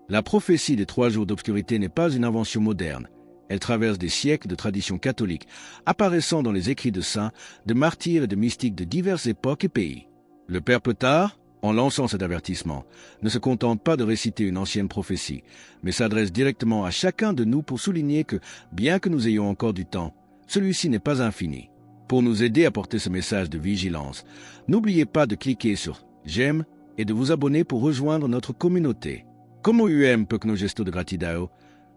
La prophétie des 3 jours d'obscurité n'est pas une invention moderne. Elle traverse des siècles de tradition catholique, apparaissant dans les écrits de saints, de martyrs et de mystiques de diverses époques et pays. Le Père Petard, en lançant cet avertissement, ne se contente pas de réciter une ancienne prophétie, mais s'adresse directement à chacun de nous pour souligner que, bien que nous ayons encore du temps, celui-ci n'est pas infini. Pour nous aider à porter ce message de vigilance, n'oubliez pas de cliquer sur « J'aime » et de vous abonner pour rejoindre notre communauté. Como UM que no gesto de gratidão,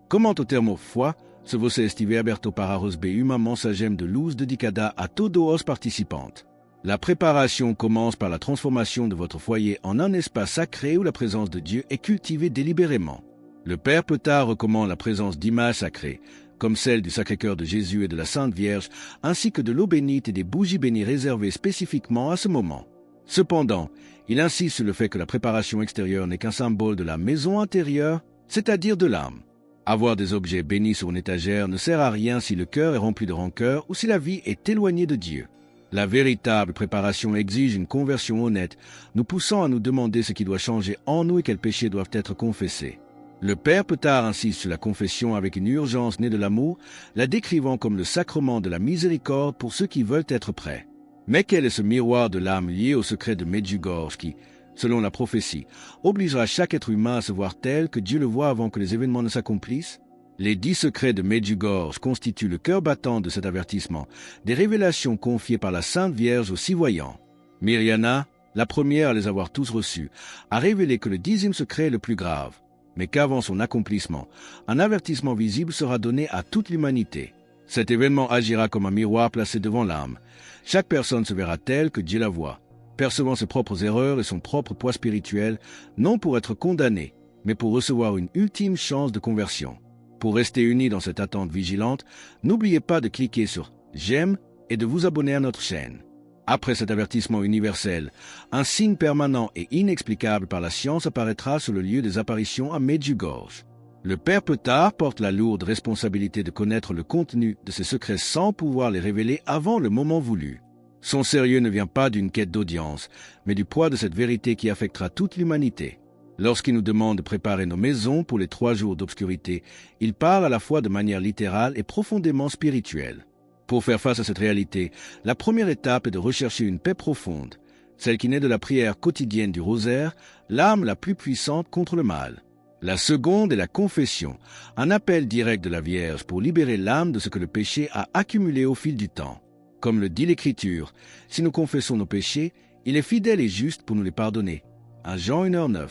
comment o termo foi, se você estiver aberto para receber uma mensagem de luz dedicada a todos os participantes. La préparation commence par la transformation de votre foyer en un espace sacré où la présence de Dieu est cultivée délibérément. Le Père Petard recommande la présence d'images sacrées, comme celle du Sacré-Cœur de Jésus et de la Sainte Vierge, ainsi que de l'eau bénite et des bougies bénies réservées spécifiquement à ce moment. Cependant, il insiste sur le fait que la préparation extérieure n'est qu'un symbole de la maison intérieure, c'est-à-dire de l'âme. Avoir des objets bénis sur une étagère ne sert à rien si le cœur est rempli de rancœur ou si la vie est éloignée de Dieu. La véritable préparation exige une conversion honnête, nous poussant à nous demander ce qui doit changer en nous et quels péchés doivent être confessés. Le Père Petard insiste sur la confession avec une urgence née de l'amour, la décrivant comme le sacrement de la miséricorde pour ceux qui veulent être prêts. Mais quel est ce miroir de l'âme lié au secret de Medjugorje qui, selon la prophétie, obligera chaque être humain à se voir tel que Dieu le voit avant que les événements ne s'accomplissent? Les 10 secrets de Medjugorje constituent le cœur battant de cet avertissement, des révélations confiées par la Sainte Vierge aux 6 voyants. Mirjana, la première à les avoir tous reçus, a révélé que le 10e secret est le plus grave, mais qu'avant son accomplissement, un avertissement visible sera donné à toute l'humanité. Cet événement agira comme un miroir placé devant l'âme. Chaque personne se verra telle que Dieu la voit, percevant ses propres erreurs et son propre poids spirituel, non pour être condamné, mais pour recevoir une ultime chance de conversion. Pour rester unis dans cette attente vigilante, n'oubliez pas de cliquer sur « J'aime » et de vous abonner à notre chaîne. Après cet avertissement universel, un signe permanent et inexplicable par la science apparaîtra sur le lieu des apparitions à Medjugorje. Le Père Petard porte la lourde responsabilité de connaître le contenu de ces secrets sans pouvoir les révéler avant le moment voulu. Son sérieux ne vient pas d'une quête d'audience, mais du poids de cette vérité qui affectera toute l'humanité. Lorsqu'il nous demande de préparer nos maisons pour les 3 jours d'obscurité, il parle à la fois de manière littérale et profondément spirituelle. Pour faire face à cette réalité, la première étape est de rechercher une paix profonde, celle qui naît de la prière quotidienne du rosaire, l'arme la plus puissante contre le mal. La seconde est la confession, un appel direct de la Vierge pour libérer l'âme de ce que le péché a accumulé au fil du temps. Comme le dit l'Écriture, si nous confessons nos péchés, il est fidèle et juste pour nous les pardonner. 1 Jean 1h9.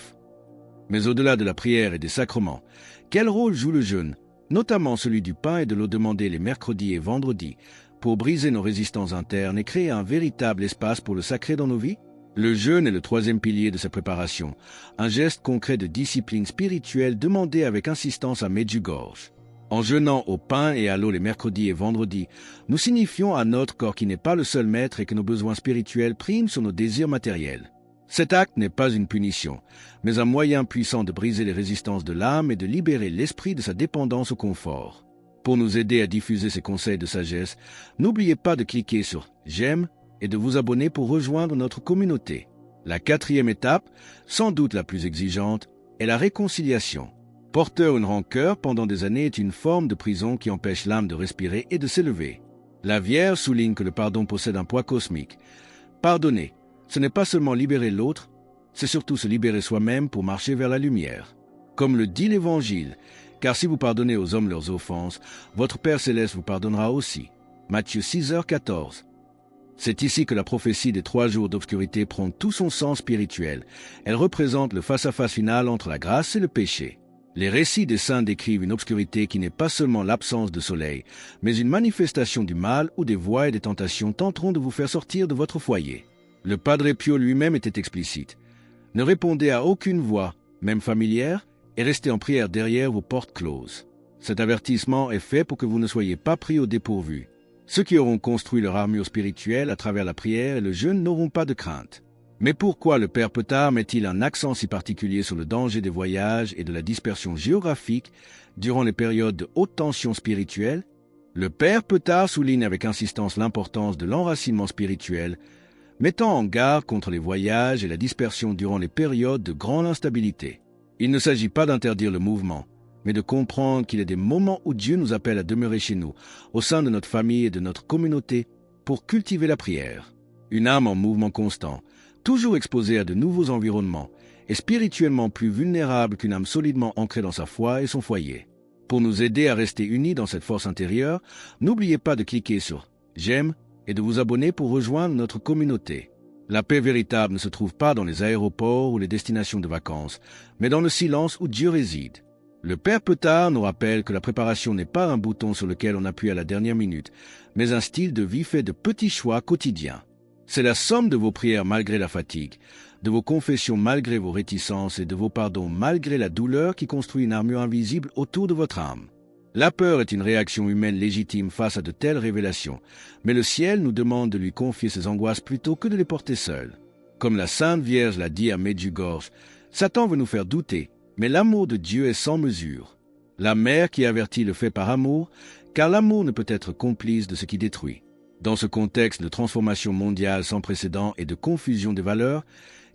Mais au-delà de la prière et des sacrements, quel rôle joue le jeûne, notamment celui du pain et de l'eau demandée les mercredis et vendredis, pour briser nos résistances internes et créer un véritable espace pour le sacré dans nos vies? Le jeûne est le 3e pilier de sa préparation, un geste concret de discipline spirituelle demandé avec insistance à Medjugorje. En jeûnant au pain et à l'eau les mercredis et vendredis, nous signifions à notre corps qui n'est pas le seul maître et que nos besoins spirituels priment sur nos désirs matériels. Cet acte n'est pas une punition, mais un moyen puissant de briser les résistances de l'âme et de libérer l'esprit de sa dépendance au confort. Pour nous aider à diffuser ces conseils de sagesse, n'oubliez pas de cliquer sur « J'aime » et de vous abonner pour rejoindre notre communauté. La 4e étape, sans doute la plus exigeante, est la réconciliation. Porteur une rancœur pendant des années est une forme de prison qui empêche l'âme de respirer et de s'élever. La Vierge souligne que le pardon possède un poids cosmique. Pardonner, ce n'est pas seulement libérer l'autre, c'est surtout se libérer soi-même pour marcher vers la lumière. Comme le dit l'Évangile, car si vous pardonnez aux hommes leurs offenses, votre Père Céleste vous pardonnera aussi. Matthieu 6h14. C'est ici que la prophétie des 3 jours d'obscurité prend tout son sens spirituel. Elle représente le face-à-face final entre la grâce et le péché. Les récits des saints décrivent une obscurité qui n'est pas seulement l'absence de soleil, mais une manifestation du mal où des voies et des tentations tenteront de vous faire sortir de votre foyer. Le Padre Pio lui-même était explicite. Ne répondez à aucune voix, même familière, et restez en prière derrière vos portes closes. Cet avertissement est fait pour que vous ne soyez pas pris au dépourvu. Ceux qui auront construit leur armure spirituelle à travers la prière et le jeûne n'auront pas de crainte. Mais pourquoi le Père Petard met-il un accent si particulier sur le danger des voyages et de la dispersion géographique durant les périodes de haute tension spirituelle? Le Père Petard souligne avec insistance l'importance de l'enracinement spirituel, mettant en garde contre les voyages et la dispersion durant les périodes de grande instabilité. Il ne s'agit pas d'interdire le mouvement, mais de comprendre qu'il y a des moments où Dieu nous appelle à demeurer chez nous, au sein de notre famille et de notre communauté, pour cultiver la prière. Une âme en mouvement constant, toujours exposée à de nouveaux environnements, est spirituellement plus vulnérable qu'une âme solidement ancrée dans sa foi et son foyer. Pour nous aider à rester unis dans cette force intérieure, n'oubliez pas de cliquer sur « J'aime » et de vous abonner pour rejoindre notre communauté. La paix véritable ne se trouve pas dans les aéroports ou les destinations de vacances, mais dans le silence où Dieu réside. Le Père Petard nous rappelle que la préparation n'est pas un bouton sur lequel on appuie à la dernière minute, mais un style de vie fait de petits choix quotidiens. C'est la somme de vos prières malgré la fatigue, de vos confessions malgré vos réticences et de vos pardons malgré la douleur qui construit une armure invisible autour de votre âme. La peur est une réaction humaine légitime face à de telles révélations, mais le ciel nous demande de lui confier ses angoisses plutôt que de les porter seuls. Comme la Sainte Vierge l'a dit à Medjugorje, Satan veut nous faire douter, mais l'amour de Dieu est sans mesure. La mère qui avertit le fait par amour, car l'amour ne peut être complice de ce qui détruit. Dans ce contexte de transformation mondiale sans précédent et de confusion des valeurs,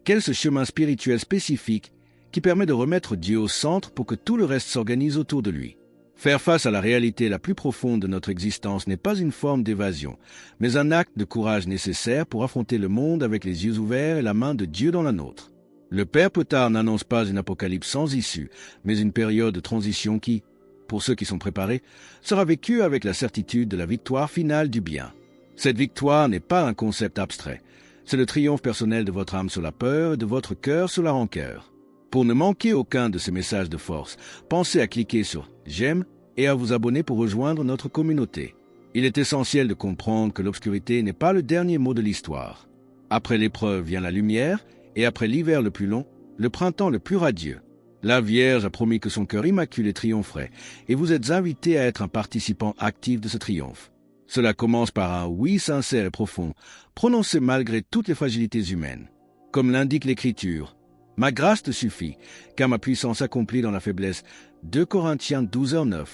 quel est ce chemin spirituel spécifique qui permet de remettre Dieu au centre pour que tout le reste s'organise autour de lui? Faire face à la réalité la plus profonde de notre existence n'est pas une forme d'évasion, mais un acte de courage nécessaire pour affronter le monde avec les yeux ouverts et la main de Dieu dans la nôtre. Le Père Petard n'annonce pas une apocalypse sans issue, mais une période de transition qui, pour ceux qui sont préparés, sera vécue avec la certitude de la victoire finale du bien. Cette victoire n'est pas un concept abstrait, c'est le triomphe personnel de votre âme sur la peur et de votre cœur sur la rancœur. Pour ne manquer aucun de ces messages de force, pensez à cliquer sur « J'aime » et à vous abonner pour rejoindre notre communauté. Il est essentiel de comprendre que l'obscurité n'est pas le dernier mot de l'histoire. Après l'épreuve vient la lumière, et après l'hiver le plus long, le printemps le plus radieux. La Vierge a promis que son cœur immaculé triompherait, et vous êtes invités à être un participant actif de ce triomphe. Cela commence par un « oui » sincère et profond, prononcé malgré toutes les fragilités humaines. Comme l'indique l'Écriture, « Ma grâce te suffit, car ma puissance s'accomplit dans la faiblesse. » 2 Corinthiens 12h9.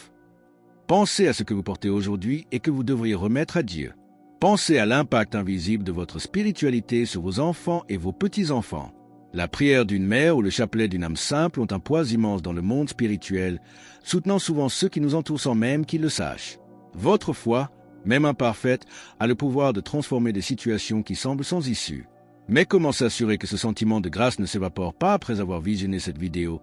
Pensez à ce que vous portez aujourd'hui et que vous devriez remettre à Dieu. Pensez à l'impact invisible de votre spiritualité sur vos enfants et vos petits-enfants. La prière d'une mère ou le chapelet d'une âme simple ont un poids immense dans le monde spirituel, soutenant souvent ceux qui nous entourent sans même qu'ils le sachent. Votre foi, même imparfaite, a le pouvoir de transformer des situations qui semblent sans issue. Mais comment s'assurer que ce sentiment de grâce ne s'évapore pas après avoir visionné cette vidéo?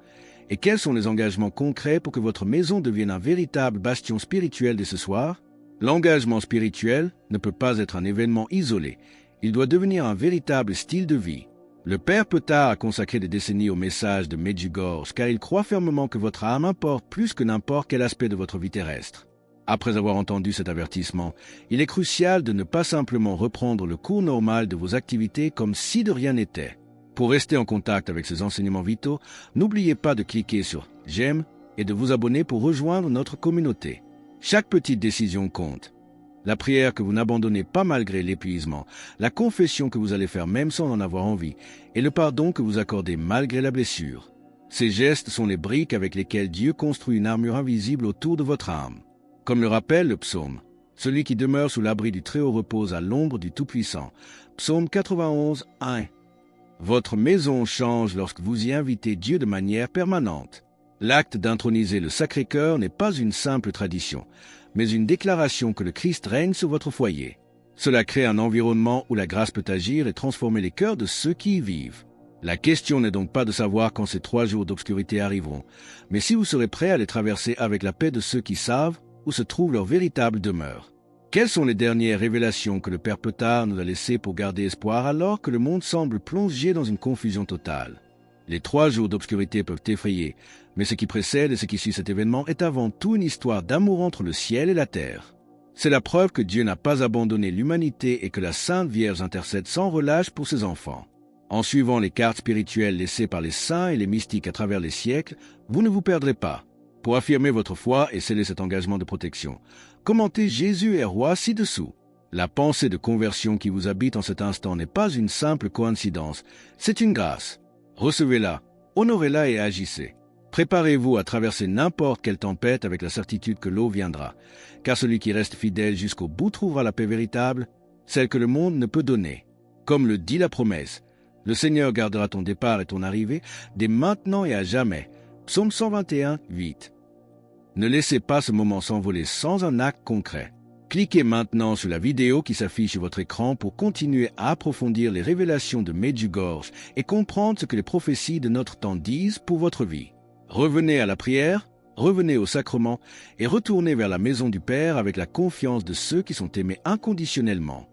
Et quels sont les engagements concrets pour que votre maison devienne un véritable bastion spirituel dès ce soir? L'engagement spirituel ne peut pas être un événement isolé. Il doit devenir un véritable style de vie. Le Père Petard a consacré des décennies au message de Medjugorje car il croit fermement que votre âme importe plus que n'importe quel aspect de votre vie terrestre. Après avoir entendu cet avertissement, il est crucial de ne pas simplement reprendre le cours normal de vos activités comme si de rien n'était. Pour rester en contact avec ces enseignements vitaux, n'oubliez pas de cliquer sur « J'aime » et de vous abonner pour rejoindre notre communauté. Chaque petite décision compte. La prière que vous n'abandonnez pas malgré l'épuisement, la confession que vous allez faire même sans en avoir envie, et le pardon que vous accordez malgré la blessure. Ces gestes sont les briques avec lesquelles Dieu construit une armure invisible autour de votre âme. Comme le rappelle le psaume, « Celui qui demeure sous l'abri du Très-Haut repose à l'ombre du Tout-Puissant » Psaume 91, 1. Votre maison change lorsque vous y invitez Dieu de manière permanente. L'acte d'introniser le Sacré-Cœur n'est pas une simple tradition, mais une déclaration que le Christ règne sur votre foyer. Cela crée un environnement où la grâce peut agir et transformer les cœurs de ceux qui y vivent. La question n'est donc pas de savoir quand ces 3 jours d'obscurité arriveront, mais si vous serez prêt à les traverser avec la paix de ceux qui savent où se trouve leur véritable demeure. Quelles sont les dernières révélations que le Père Petard nous a laissées pour garder espoir alors que le monde semble plongé dans une confusion totale? Les 3 jours d'obscurité peuvent effrayer, mais ce qui précède et ce qui suit cet événement est avant tout une histoire d'amour entre le ciel et la terre. C'est la preuve que Dieu n'a pas abandonné l'humanité et que la Sainte Vierge intercède sans relâche pour ses enfants. En suivant les cartes spirituelles laissées par les saints et les mystiques à travers les siècles, vous ne vous perdrez pas. Pour affirmer votre foi et sceller cet engagement de protection, commentez Jésus est roi ci-dessous. La pensée de conversion qui vous habite en cet instant n'est pas une simple coïncidence, c'est une grâce. Recevez-la, honorez-la et agissez. Préparez-vous à traverser n'importe quelle tempête avec la certitude que l'eau viendra, car celui qui reste fidèle jusqu'au bout trouvera la paix véritable, celle que le monde ne peut donner. Comme le dit la promesse, le Seigneur gardera ton départ et ton arrivée dès maintenant et à jamais, Psaume 121, 8. Ne laissez pas ce moment s'envoler sans un acte concret. Cliquez maintenant sur la vidéo qui s'affiche sur votre écran pour continuer à approfondir les révélations de Medjugorje et comprendre ce que les prophéties de notre temps disent pour votre vie. Revenez à la prière, revenez au sacrement et retournez vers la maison du Père avec la confiance de ceux qui sont aimés inconditionnellement.